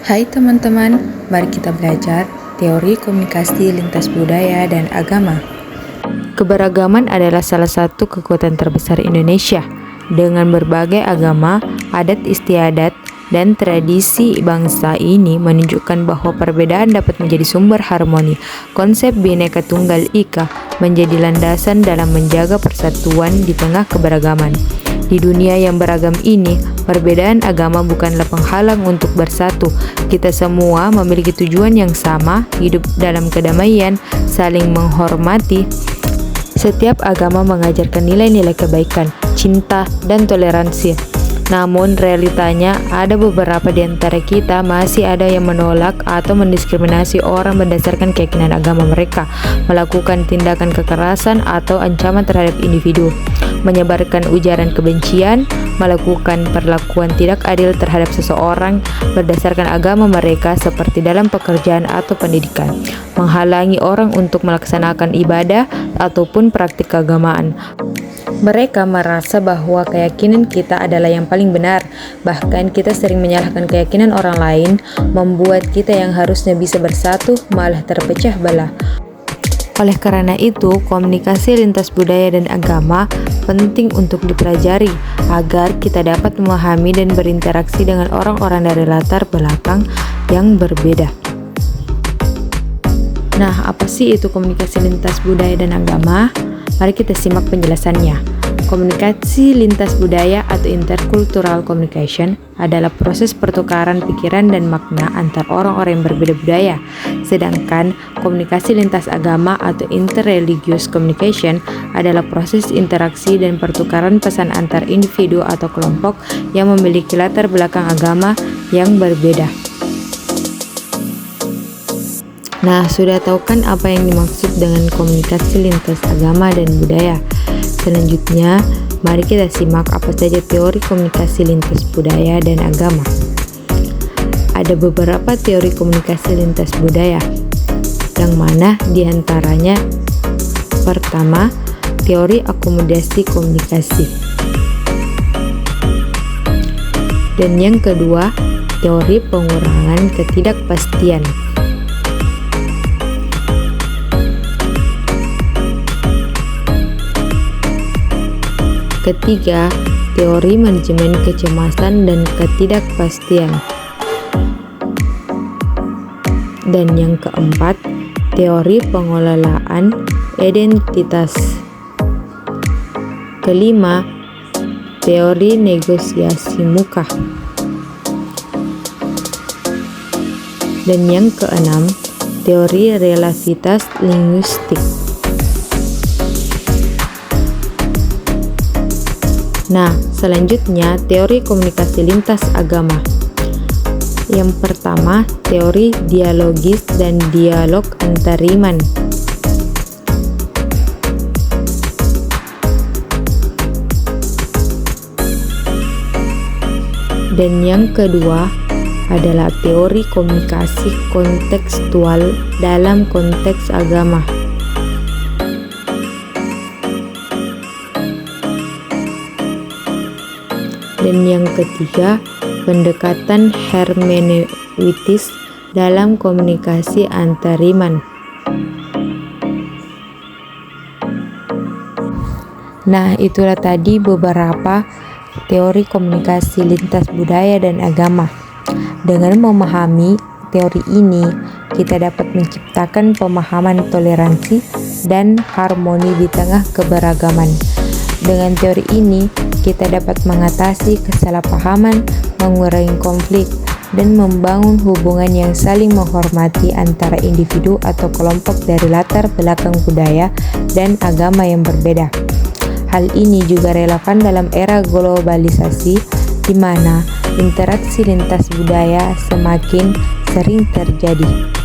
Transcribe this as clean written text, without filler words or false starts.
Hai teman-teman, mari kita belajar teori komunikasi lintas budaya dan agama. Keberagaman adalah salah satu kekuatan terbesar Indonesia. Dengan berbagai agama, adat istiadat, dan tradisi bangsa ini menunjukkan bahwa perbedaan dapat menjadi sumber harmoni. Konsep Bhinneka Tunggal Ika menjadi landasan dalam menjaga persatuan di tengah keberagaman. Di dunia yang beragam ini, perbedaan agama bukanlah penghalang untuk bersatu. Kita semua memiliki tujuan yang sama, hidup dalam kedamaian, saling menghormati. Setiap agama mengajarkan nilai-nilai kebaikan, cinta, dan toleransi. Namun realitanya ada beberapa di antara kita masih ada yang menolak atau mendiskriminasi orang berdasarkan keyakinan agama mereka, melakukan tindakan kekerasan atau ancaman terhadap individu, menyebarkan ujaran kebencian, melakukan perlakuan tidak adil terhadap seseorang berdasarkan agama mereka seperti dalam pekerjaan atau pendidikan, menghalangi orang untuk melaksanakan ibadah ataupun praktik keagamaan. Mereka merasa bahwa keyakinan kita adalah yang paling benar. Bahkan kita sering menyalahkan keyakinan orang lain, membuat kita yang harusnya bisa bersatu malah terpecah belah. Oleh karena itu, komunikasi lintas budaya dan agama penting untuk dipelajari agar kita dapat memahami dan berinteraksi dengan orang-orang dari latar belakang yang berbeda. Nah, apa sih itu komunikasi lintas budaya dan agama? Mari kita simak penjelasannya. Komunikasi lintas budaya atau intercultural communication adalah proses pertukaran pikiran dan makna antar orang-orang yang berbeda budaya. Sedangkan komunikasi lintas agama atau interreligious communication adalah proses interaksi dan pertukaran pesan antar individu atau kelompok yang memiliki latar belakang agama yang berbeda. Nah, sudah tahu kan apa yang dimaksud dengan komunikasi lintas agama dan budaya? Selanjutnya, mari kita simak apa saja teori komunikasi lintas budaya dan agama. Ada beberapa teori komunikasi lintas budaya, yang mana diantaranya pertama, teori akomodasi komunikasi. Dan yang kedua, teori pengurangan ketidakpastian. Ketiga, teori manajemen kecemasan dan ketidakpastian. Dan yang keempat, teori pengelolaan identitas. Kelima, teori negosiasi muka. Dan yang keenam, teori relativitas linguistik. Nah, selanjutnya teori komunikasi lintas agama. Yang pertama, teori dialogis dan dialog antariman. Dan yang kedua adalah teori komunikasi kontekstual dalam konteks agama. Dan yang ketiga, pendekatan hermeneutis dalam komunikasi antariman. Nah, itulah tadi beberapa teori komunikasi lintas budaya dan agama. Dengan memahami teori ini, kita dapat menciptakan pemahaman toleransi dan harmoni di tengah keberagaman. Dengan teori ini, kita dapat mengatasi kesalahpahaman, mengurangi konflik, dan membangun hubungan yang saling menghormati antara individu atau kelompok dari latar belakang budaya dan agama yang berbeda. Hal ini juga relevan dalam era globalisasi, di mana interaksi lintas budaya semakin sering terjadi.